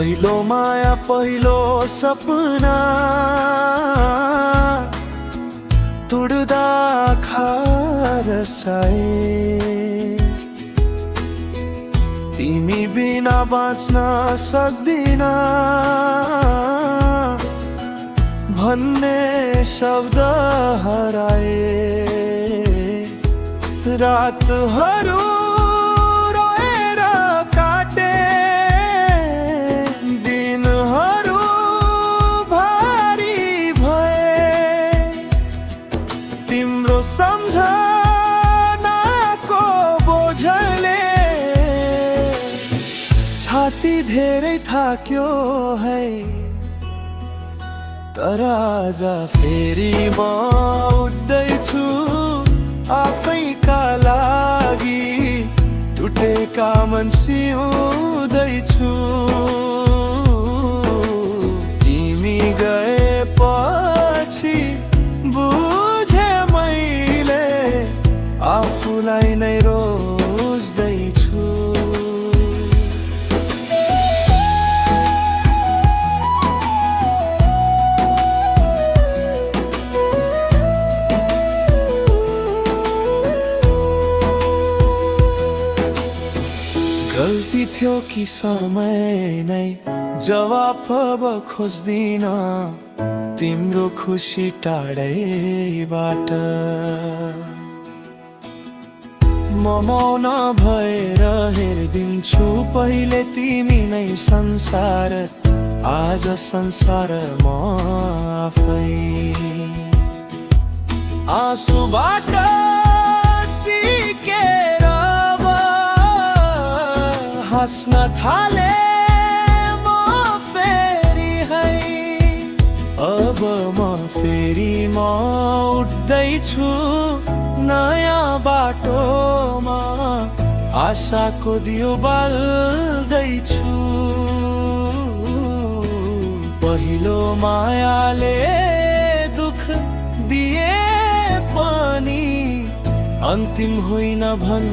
पहिलो माया पहिलो सपना तुड्दा खारसाए तिमी बिना बाँच्न सक्दिन भन्ने शब्द हराए रातहरू रोएर काटे दिनहरू भारी भए तिम्रो सम्झनाको बोझले छाती धेरै थाक्यो है तर आज फेरि म उठ्दैछु आफैका लागि टुटेका मन सिउँदैछु तिमी गएपछि बुझे मैले आफूलाई नै रोज्दैछु गल्ती थियो कि समय नै जवाफ अब खोज्दिन तिम्रो खुसी टाढैबाट म मौन भएर हेरिदिन्छु पहिले तिमी नै संसार आज संसार म आफै आँसुबाट सिकेर हाँस्न थाले म फेरि है अब म फेरि म उठ्दैछु नयाँ बाटोमा आशाको दियो बाल्दैछु पहिलो मायाले दुख दिए पनि अन्तिम होइन भन्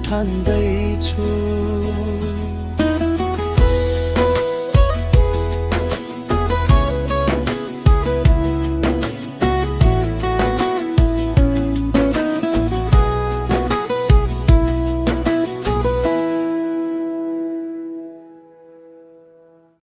ठान्दैछु।